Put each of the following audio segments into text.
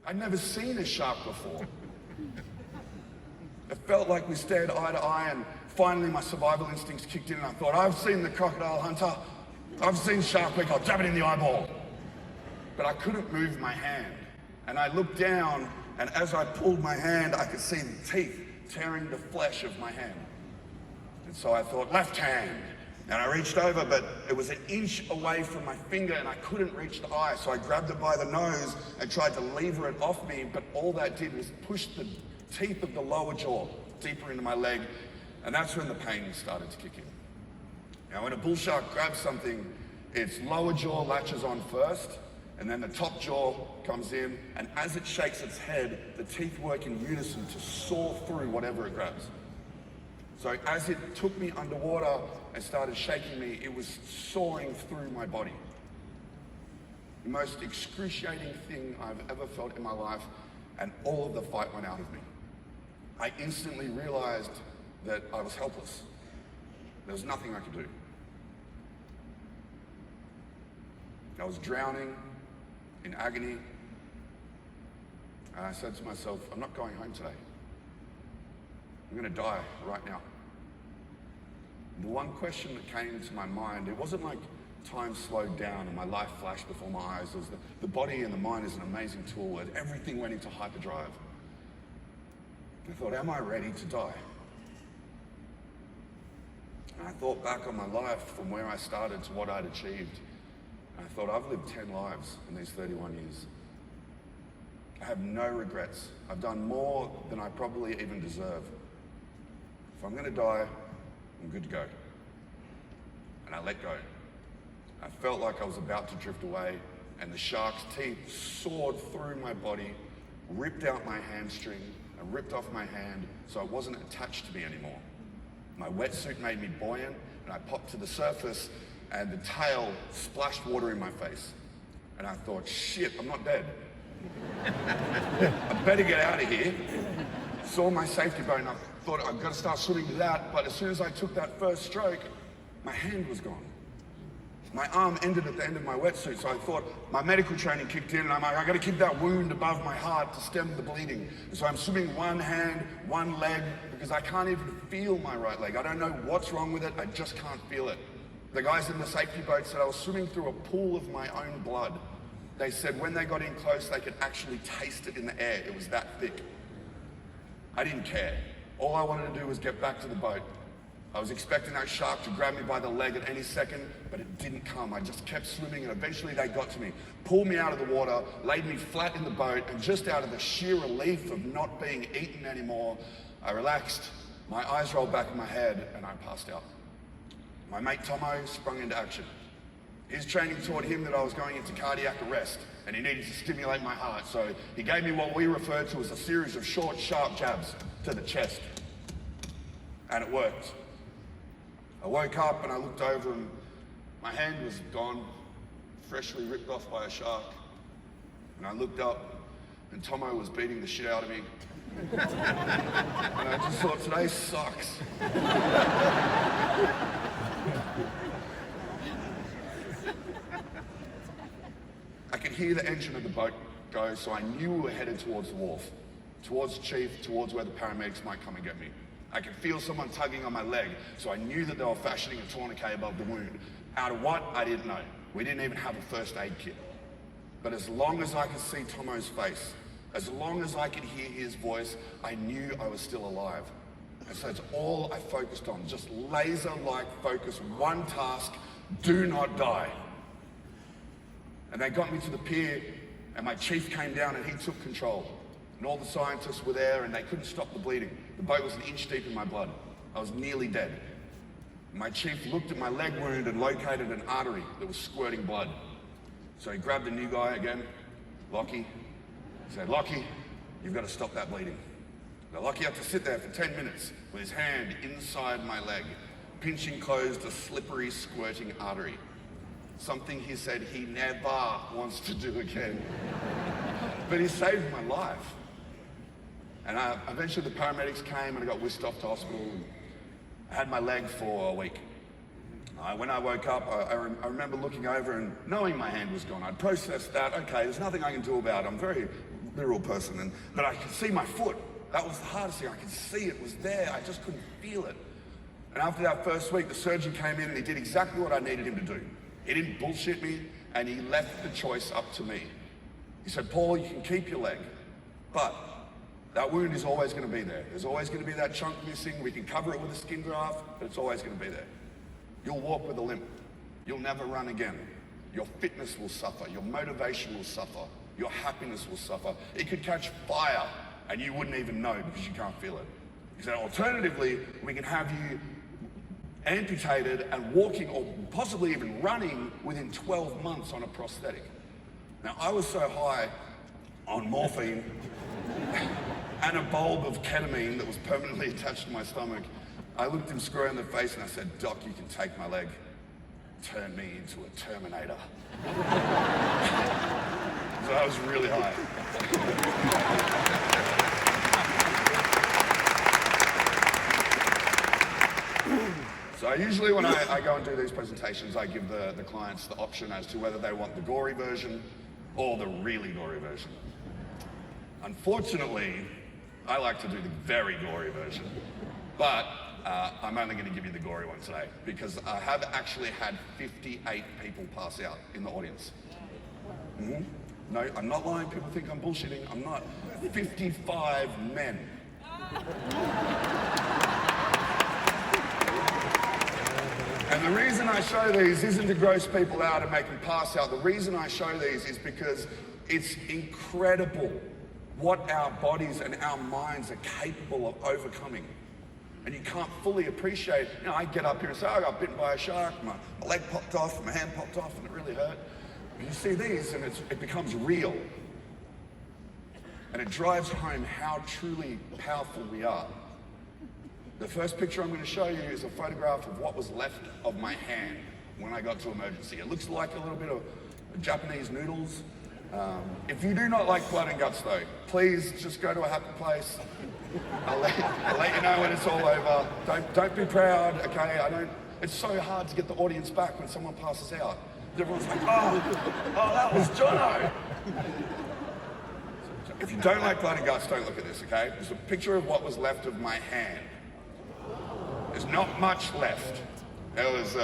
I'd never seen a shark before. It felt like we stared eye to eye, and finally my survival instincts kicked in and I thought, I've seen the crocodile hunter, I've seen Shark Week, I'll jab it in the eyeball. But I couldn't move my hand. And I looked down, and as I pulled my hand, I could see the teeth tearing the flesh of my hand. And so I thought, left hand. And I reached over, but it was an inch away from my finger and I couldn't reach the eye. So I grabbed it by the nose and tried to lever it off me, but all that did was push the teeth of the lower jaw deeper into my leg. And that's when the pain started to kick in. Now, when a bull shark grabs something, its lower jaw latches on first, and then the top jaw comes in, and as it shakes its head, the teeth work in unison to saw through whatever it grabs. So as it took me underwater and started shaking me, it was sawing through my body. The most excruciating thing I've ever felt in my life, and all of the fight went out of me. I instantly realized that I was helpless. There was nothing I could do. I was drowning in agony, and I said to myself, I'm not going home today. I'm going to die right now. The one question that came to my mind, it wasn't like time slowed down and my life flashed before my eyes. It was the body and the mind is an amazing tool, and everything went into hyperdrive. I thought, am I ready to die? And I thought back on my life from where I started to what I'd achieved. And I thought, I've lived 10 lives in these 31 years. I have no regrets. I've done more than I probably even deserve. If I'm going to die, I'm good to go. And I let go. I felt like I was about to drift away, and the shark's teeth sawed through my body, ripped out my hamstring, and ripped off my hand, so it wasn't attached to me anymore. My wetsuit made me buoyant, and I popped to the surface, and the tail splashed water in my face. And I thought, shit, I'm not dead. I better get out of here. Saw my safety boat, and I thought I've got to start swimming to that, but as soon as I took that first stroke, my hand was gone. My arm ended at the end of my wetsuit, so I thought my medical training kicked in, and I'm like, I got to keep that wound above my heart to stem the bleeding. And so I'm swimming one hand, one leg, because I can't even feel my right leg. I don't know what's wrong with it, I just can't feel it. The guys in the safety boat said I was swimming through a pool of my own blood. They said when they got in close, they could actually taste it in the air. It was that thick. I didn't care. All I wanted to do was get back to the boat. I was expecting that shark to grab me by the leg at any second, but it didn't come. I just kept swimming, and eventually they got to me, pulled me out of the water, laid me flat in the boat, and just out of the sheer relief of not being eaten anymore, I relaxed, my eyes rolled back in my head, and I passed out. My mate Tomo sprung into action. His training taught him that I was going into cardiac arrest, and he needed to stimulate my heart, so he gave me what we refer to as a series of short, sharp jabs to the chest. And it worked. I woke up and I looked over and my hand was gone, freshly ripped off by a shark. And I looked up and Tomo was beating the shit out of me. And I just thought, today sucks. I could hear the engine of the boat go, so I knew we were headed towards the wharf, towards Chief, towards where the paramedics might come and get me. I could feel someone tugging on my leg, so I knew that they were fashioning a tourniquet above the wound. Out of what? I didn't know. We didn't even have a first aid kit. But as long as I could see Tomo's face, as long as I could hear his voice, I knew I was still alive. And so it's all I focused on, just laser-like focus, one task, do not die. And they got me to the pier, and my chief came down and he took control. And all the scientists were there and they couldn't stop the bleeding. The boat was an inch deep in my blood. I was nearly dead. My chief looked at my leg wound and located an artery that was squirting blood. So he grabbed the new guy again, Lockie. He said, Lockie, you've got to stop that bleeding. Now Lockie had to sit there for 10 minutes with his hand inside my leg, pinching closed a slippery, squirting artery. Something he said he never wants to do again. But he saved my life. And eventually the paramedics came and I got whisked off to hospital. And I had my leg for a week. When I woke up, I remember looking over and knowing my hand was gone. I'd processed that, okay, there's nothing I can do about it. I'm very literal person, but I could see my foot. That was the hardest thing. I could see it was there. I just couldn't feel it. And after that first week, the surgeon came in and he did exactly what I needed him to do. He didn't bullshit me, and he left the choice up to me. He said, Paul, you can keep your leg, but that wound is always going to be there. There's always going to be that chunk missing. We can cover it with a skin graft, but it's always going to be there. You'll walk with a limp. You'll never run again. Your fitness will suffer. Your motivation will suffer. Your happiness will suffer. It could catch fire, and you wouldn't even know because you can't feel it. He said, alternatively, we can have you amputated and walking or possibly even running within 12 months on a prosthetic. Now, I was so high on morphine and a bulb of ketamine that was permanently attached to my stomach, I looked him square in the face and I said, Doc, you can take my leg. Turn me into a Terminator. So I was really high. So usually when I go and do these presentations, I give the clients the option as to whether they want the gory version or the really gory version. Unfortunately, I like to do the very gory version, but I'm only going to give you the gory one today because I have actually had 58 people pass out in the audience. No, I'm not lying. People think I'm bullshitting. I'm not. 55 men. And the reason I show these isn't to gross people out and make them pass out. The reason I show these is because it's incredible what our bodies and our minds are capable of overcoming. And you can't fully appreciate, I get up here and say, I got bitten by a shark, my leg popped off, my hand popped off, and it really hurt. And you see these, and it becomes real. And it drives home how truly powerful we are. The first picture I'm going to show you is a photograph of what was left of my hand when I got to emergency. It looks like a little bit of Japanese noodles. If you do not like blood and guts though, please just go to a happy place. I'll let you know when it's all over. Don't be proud, okay? It's so hard to get the audience back when someone passes out. Everyone's like, oh, that was Jono. If you don't like blood and guts, don't look at this, okay? There's a picture of what was left of my hand. There's not much left. There was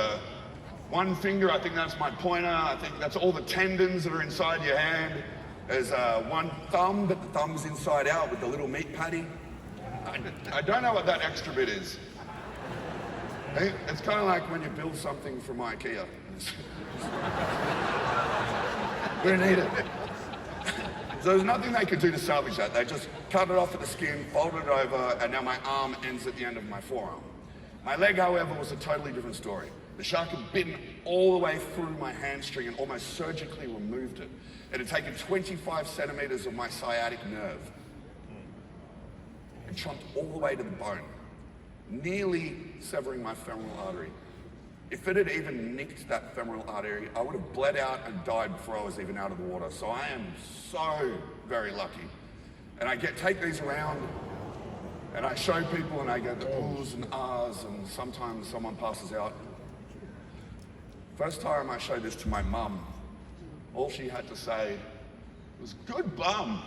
one finger, I think that's my pointer. I think that's all the tendons that are inside your hand. There's one thumb, but the thumb's inside out with the little meat patty. I don't know what that extra bit is. It's kind of like when you build something from IKEA. We need it. So there's nothing they could do to salvage that. They just cut it off at the skin, folded it over, and now my arm ends at the end of my forearm. My leg, however, was a totally different story. The shark had bitten all the way through my hamstring and almost surgically removed it. It had taken 25 centimeters of my sciatic nerve and chomped all the way to the bone, nearly severing my femoral artery. If it had even nicked that femoral artery, I would have bled out and died before I was even out of the water. So I am so very lucky. And I take these around and I show people and I go the oohs and ahs, and sometimes someone passes out. First time I showed this to my mum, all she had to say was, "Good bum."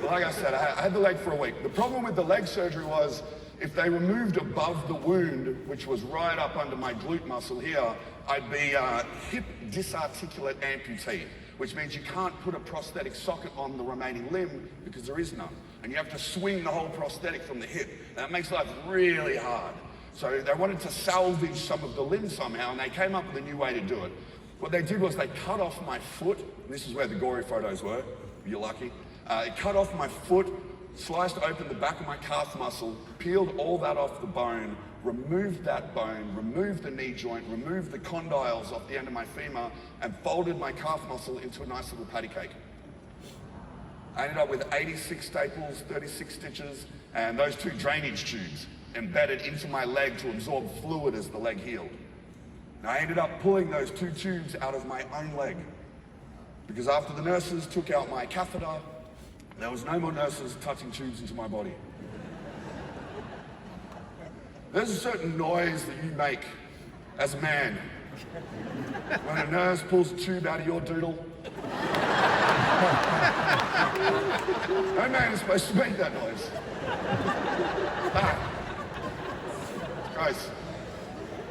Like I said, I had the leg for a week. The problem with the leg surgery was if they removed above the wound, which was right up under my glute muscle here, I'd be a hip disarticulate amputee, which means you can't put a prosthetic socket on the remaining limb because there is none. And you have to swing the whole prosthetic from the hip. And that makes life really hard. So they wanted to salvage some of the limb somehow, and they came up with a new way to do it. What they did was they cut off my foot. This is where the gory photos were, if you're lucky. It cut off my foot, sliced open the back of my calf muscle, peeled all that off the bone, removed that bone, removed the knee joint, removed the condyles off the end of my femur, and folded my calf muscle into a nice little patty cake. I ended up with 86 staples, 36 stitches, and those 2 drainage tubes embedded into my leg to absorb fluid as the leg healed. And I ended up pulling those 2 tubes out of my own leg, because after the nurses took out my catheter, there was no more nurses touching tubes into my body. There's a certain noise that you make as a man When a nurse pulls a tube out of your doodle. No man is supposed to make that noise. Gross.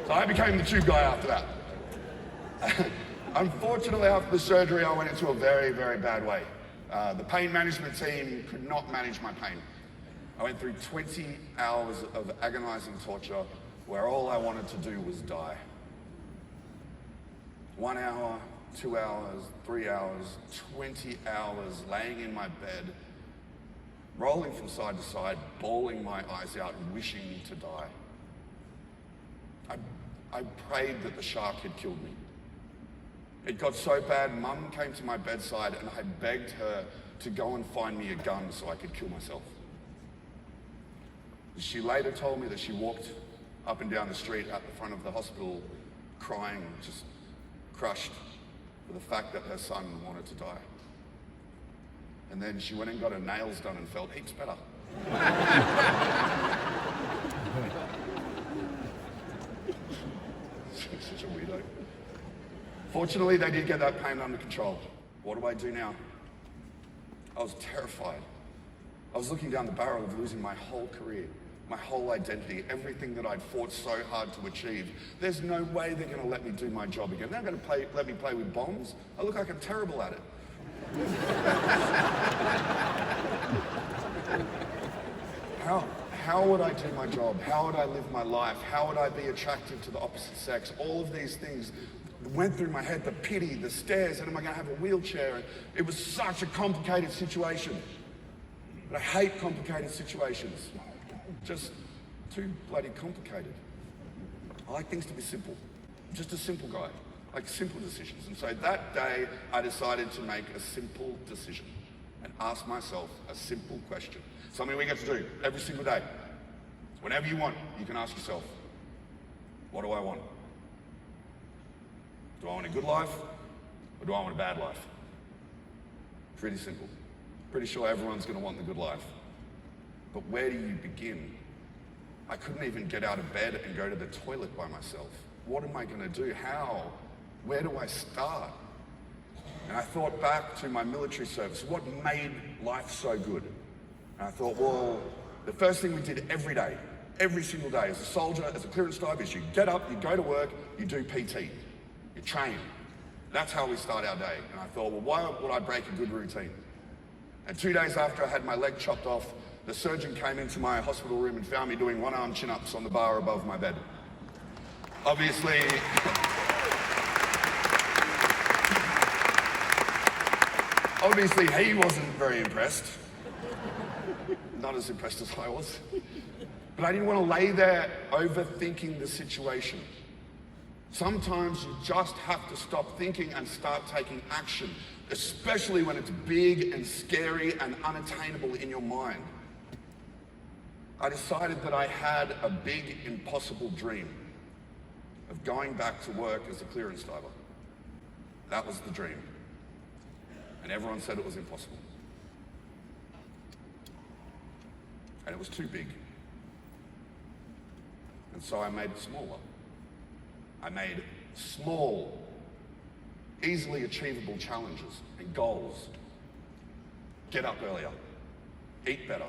So I became the tube guy after that. Unfortunately, after the surgery, I went into a very, very bad way. The pain management team could not manage my pain. I went through 20 hours of agonizing torture where all I wanted to do was die. 1 hour, 2 hours, 3 hours, 20 hours laying in my bed, rolling from side to side, bawling my eyes out, wishing to die. I prayed that the shark had killed me. It got so bad, Mum came to my bedside and I begged her to go and find me a gun so I could kill myself. She later told me that she walked up and down the street at the front of the hospital crying, just crushed for the fact that her son wanted to die. And then she went and got her nails done and felt heaps better. Such a weirdo. Fortunately, they did get that pain under control. What do I do now? I was terrified. I was looking down the barrel of losing my whole career, my whole identity, everything that I'd fought so hard to achieve. There's no way they're going to let me do my job again. They're not going to let me play with bombs. I look like I'm terrible at it. How would I do my job? How would I live my life? How would I be attractive to the opposite sex? All of these things went through my head, the pity, the stares, and am I going to have a wheelchair? And it was such a complicated situation. But I hate complicated situations. Just too bloody complicated. I like things to be simple. I'm just a simple guy. I like simple decisions. And so that day, I decided to make a simple decision and ask myself a simple question. Something we get to do every single day. Whenever you want, you can ask yourself, what do I want? Do I want a good life or do I want a bad life? Pretty simple. Pretty sure everyone's going to want the good life. But where do you begin? I couldn't even get out of bed and go to the toilet by myself. What am I going to do? How? Where do I start? And I thought back to my military service. What made life so good? And I thought, well, the first thing we did every day, every single day as a soldier, as a clearance diver, is you get up, you go to work, you do PT, you train. That's how we start our day. And I thought, well, why would I break a good routine? And 2 days after I had my leg chopped off, the surgeon came into my hospital room and found me doing one-arm chin-ups on the bar above my bed. Obviously, he wasn't very impressed. Not as impressed as I was. But I didn't want to lay there overthinking the situation. Sometimes you just have to stop thinking and start taking action, especially when it's big and scary and unattainable in your mind. I decided that I had a big, impossible dream of going back to work as a clearance diver. That was the dream. And everyone said it was impossible. And it was too big. And so I made it smaller. I made small, easily achievable challenges and goals. Get up earlier, eat better,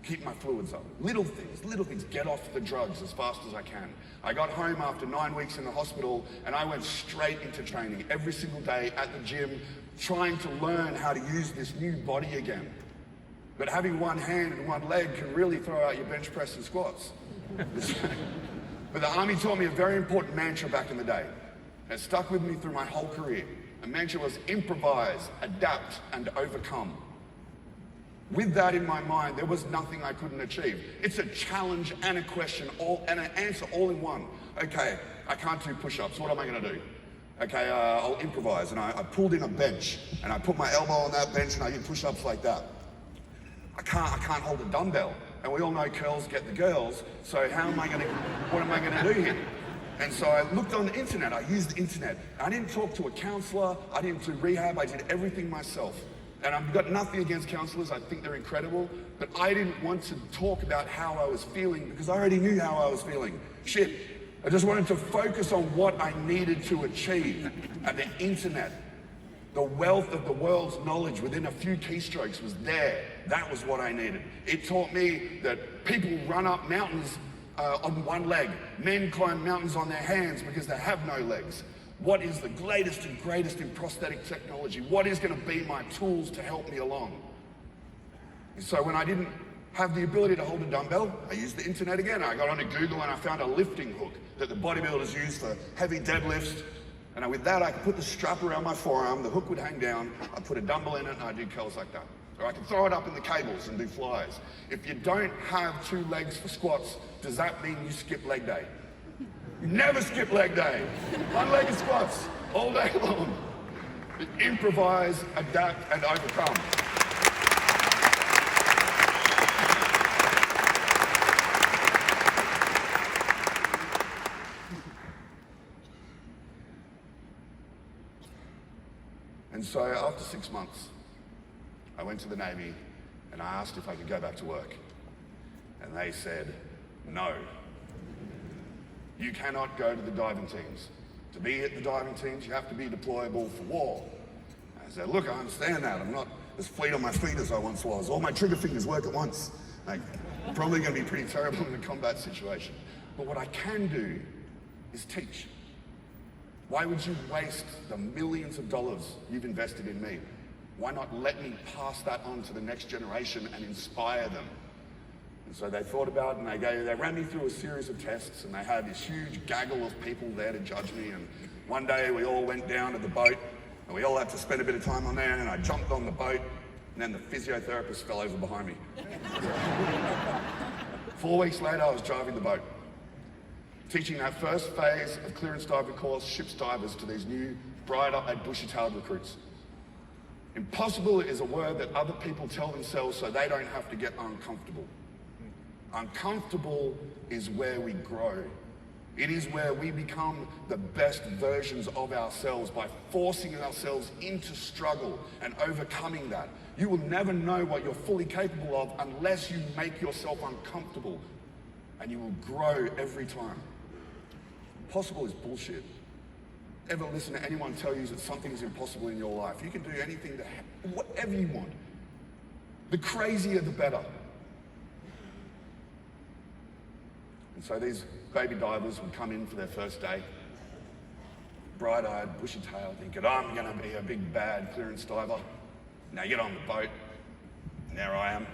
keep my fluids up. Little things, get off the drugs as fast as I can. I got home after 9 weeks in the hospital and I went straight into training every single day at the gym, trying to learn how to use this new body again. But having one hand and one leg can really throw out your bench press and squats. But the Army taught me a very important mantra back in the day. And it stuck with me through my whole career. The mantra was improvise, adapt, and overcome. With that in my mind, there was nothing I couldn't achieve. It's a challenge and a question, and an answer all in one. Okay, I can't do push-ups. What am I going to do? Okay, I'll improvise. And I pulled in a bench, and I put my elbow on that bench, and I did push-ups like that. I can't hold a dumbbell. And we all know curls get the girls, so what am I going to do here? And so I looked on the internet, I used the internet. I didn't talk to a counselor, I didn't do rehab, I did everything myself. And I've got nothing against counselors, I think they're incredible, but I didn't want to talk about how I was feeling because I already knew how I was feeling. Shit, I just wanted to focus on what I needed to achieve. And the internet, the wealth of the world's knowledge within a few keystrokes was there. That was what I needed. It taught me that people run up mountains on one leg. Men climb mountains on their hands because they have no legs. What is the latest and greatest in prosthetic technology? What is going to be my tools to help me along? And so when I didn't have the ability to hold a dumbbell, I used the internet again. I got onto Google and I found a lifting hook that the bodybuilders use for heavy deadlifts. And with that, I could put the strap around my forearm, the hook would hang down, I'd put a dumbbell in it, and I'd do curls like that. Or I could throw it up in the cables and do flies. If you don't have 2 legs for squats, does that mean you skip leg day? You never skip leg day. 1-legged squats all day long. Improvise, adapt, and overcome. And so after 6 months, I went to the Navy and I asked if I could go back to work. And they said, no. You cannot go to the diving teams. To be at the diving teams, you have to be deployable for war. I said, look, I understand that. I'm not as fleet on my feet as I once was. All my trigger fingers work at once. I'm probably going to be pretty terrible in a combat situation. But what I can do is teach. Why would you waste the millions of dollars you've invested in me? Why not let me pass that on to the next generation and inspire them? And so they thought about it and they ran me through a series of tests, and they had this huge gaggle of people there to judge me. And one day we all went down to the boat and we all had to spend a bit of time on there, and I jumped on the boat and then the physiotherapist fell over behind me. 4 weeks later, I was driving the boat, teaching that first phase of clearance diving course, ship's divers, to these new, bright-eyed, bushy-tailed recruits. Impossible is a word that other people tell themselves so they don't have to get uncomfortable. Uncomfortable is where we grow. It is where we become the best versions of ourselves by forcing ourselves into struggle and overcoming that. You will never know what you're fully capable of unless you make yourself uncomfortable, and you will grow every time. Impossible is bullshit. Ever listen to anyone tell you that something is impossible in your life? You can do anything, whatever you want. The crazier, the better. And so these baby divers would come in for their first day, bright-eyed, bushy-tailed, thinking, I'm going to be a big, bad clearance diver. Now get on the boat, and there I am.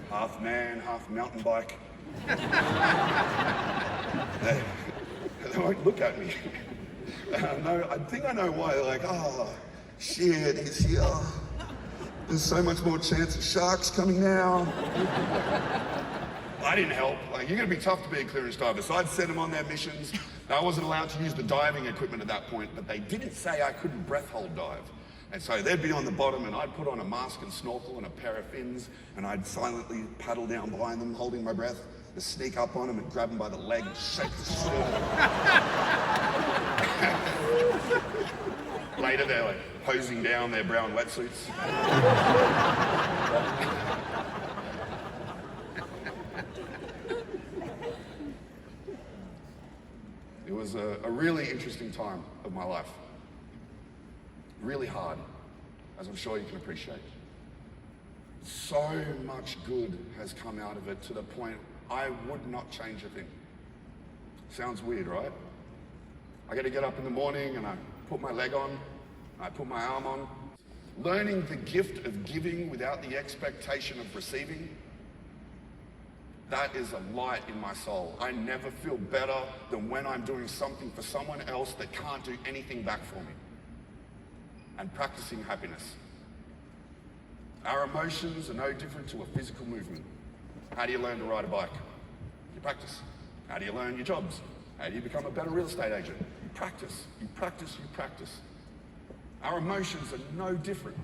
Half man, half mountain bike. They won't look at me. I think I know why. They're like, oh, shit, he's here. There's so much more chance of sharks coming now. I didn't help. You're going to be tough to be a clearance diver. So I'd send them on their missions. I wasn't allowed to use the diving equipment at that point, but they didn't say I couldn't breath hold dive. And so they'd be on the bottom, and I'd put on a mask and snorkel and a pair of fins, and I'd silently paddle down behind them, holding my breath, to sneak up on them and grab them by the leg and shake the shit out of them. Later, they're like hosing down their brown wetsuits. It was a really interesting time of my life. Really hard, as I'm sure you can appreciate. So much good has come out of it, to the point I would not change a thing. Sounds weird, right? I got to get up in the morning and I put my leg on, I put my arm on. Learning the gift of giving without the expectation of receiving, that is a light in my soul. I never feel better than when I'm doing something for someone else that can't do anything back for me. And practicing happiness. Our emotions are no different to a physical movement. How do you learn to ride a bike? You practice. How do you learn your jobs? How do you become a better real estate agent? You practice, you practice, you practice. Our emotions are no different.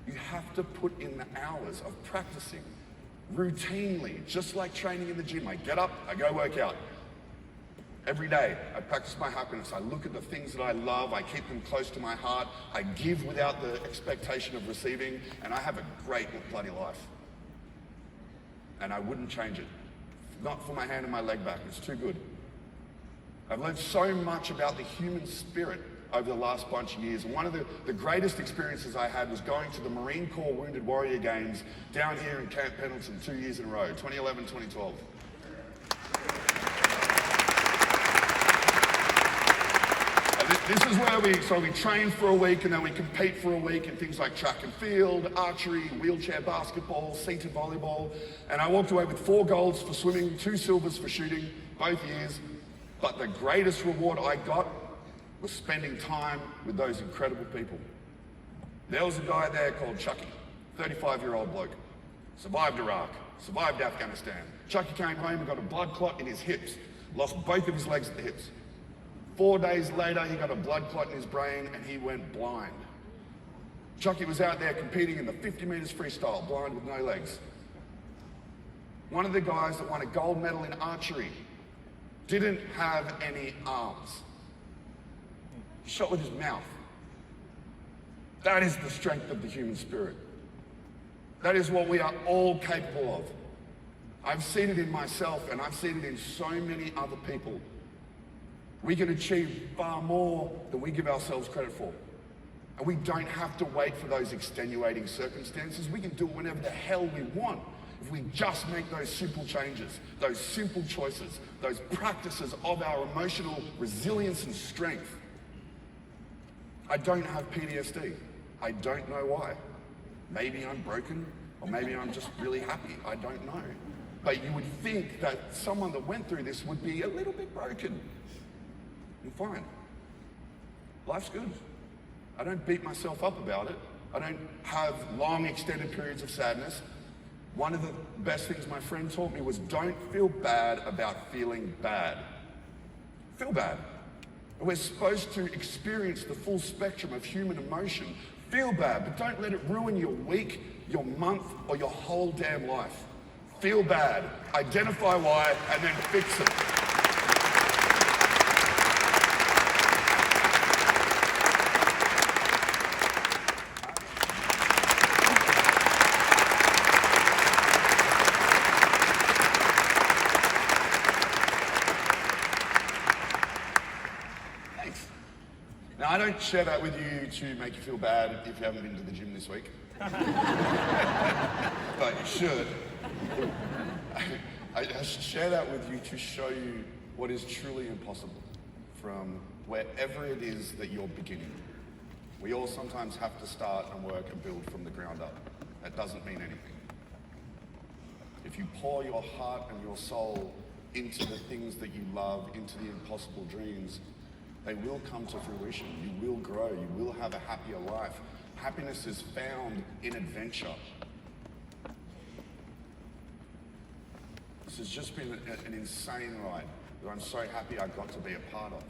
You have to put in the hours of practicing routinely, just like training in the gym. I get up, I go work out. Every day, I practice my happiness. I look at the things that I love. I keep them close to my heart. I give without the expectation of receiving, and I have a great bloody life. And I wouldn't change it. Not for my hand and my leg back. It's too good. I've learned so much about the human spirit over the last bunch of years. And one of the greatest experiences I had was going to the Marine Corps Wounded Warrior Games down here in Camp Pendleton 2 years in a row, 2011, 2012. This is where we train for a week and then we compete for a week in things like track and field, archery, wheelchair basketball, seated volleyball. And I walked away with 4 golds for swimming, 2 silvers for shooting, both years. But the greatest reward I got was spending time with those incredible people. There was a guy there called Chucky, 35-year-old bloke. Survived Iraq, survived Afghanistan. Chucky came home and got a blood clot in his hips, lost both of his legs at the hips. 4 days later, he got a blood clot in his brain and he went blind. Chucky was out there competing in the 50 meters freestyle, blind with no legs. One of the guys that won a gold medal in archery didn't have any arms. He shot with his mouth. That is the strength of the human spirit. That is what we are all capable of. I've seen it in myself and I've seen it in so many other people. We can achieve far more than we give ourselves credit for. And we don't have to wait for those extenuating circumstances. We can do it whenever the hell we want if we just make those simple changes, those simple choices, those practices of our emotional resilience and strength. I don't have PTSD. I don't know why. Maybe I'm broken, or maybe I'm just really happy. I don't know. But you would think that someone that went through this would be a little bit broken. I'm fine. Life's good. I don't beat myself up about it. I don't have long extended periods of sadness. One of the best things my friend taught me was don't feel bad about feeling bad. Feel bad. We're supposed to experience the full spectrum of human emotion. Feel bad, but don't let it ruin your week, your month, or your whole damn life. Feel bad, identify why, and then fix it. Now, I don't share that with you to make you feel bad if you haven't been to the gym this week. But you should. I share that with you to show you what is truly impossible from wherever it is that you're beginning. We all sometimes have to start and work and build from the ground up. That doesn't mean anything. If you pour your heart and your soul into the things that you love, into the impossible dreams, they will come to fruition. You will grow. You will have a happier life. Happiness is found in adventure. This has just been an insane ride that I'm so happy I got to be a part of.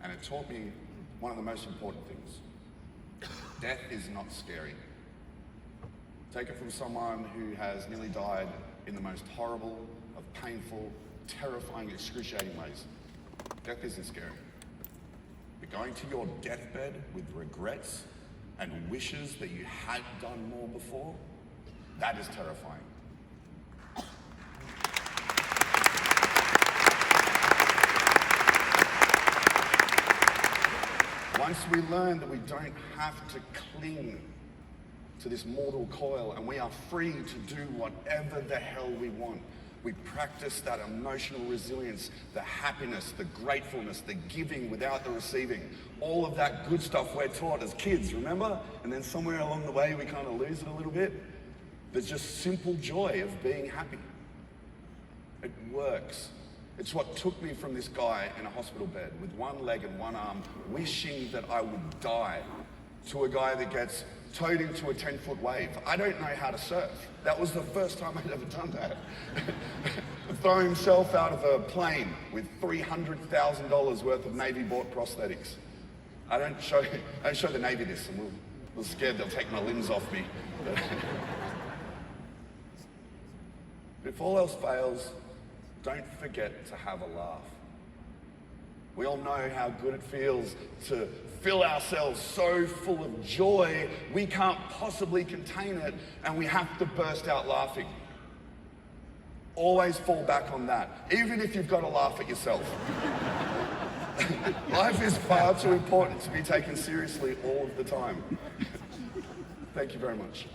And it taught me one of the most important things. Death is not scary. Take it from someone who has nearly died in the most horrible, of painful, terrifying, excruciating ways. Death isn't scary. But going to your deathbed with regrets and wishes that you had done more before, that is terrifying. Once we learn that we don't have to cling to this mortal coil and we are free to do whatever the hell we want, we practice that emotional resilience, the happiness, the gratefulness, the giving without the receiving. All of that good stuff we're taught as kids, remember? And then somewhere along the way we kind of lose it a little bit. There's just simple joy of being happy. It works. It's what took me from this guy in a hospital bed with one leg and one arm, wishing that I would die, to a guy that gets towed into a 10-foot wave. I don't know how to surf. That was the first time I'd ever done that. Throw himself out of a plane with $300,000 worth of Navy-bought prosthetics. I don't show the Navy this, and we're scared they'll take my limbs off me. But if all else fails, don't forget to have a laugh. We all know how good it feels to fill ourselves so full of joy, we can't possibly contain it, and we have to burst out laughing. Always fall back on that, even if you've got to laugh at yourself. Life is far too important to be taken seriously all of the time. Thank you very much.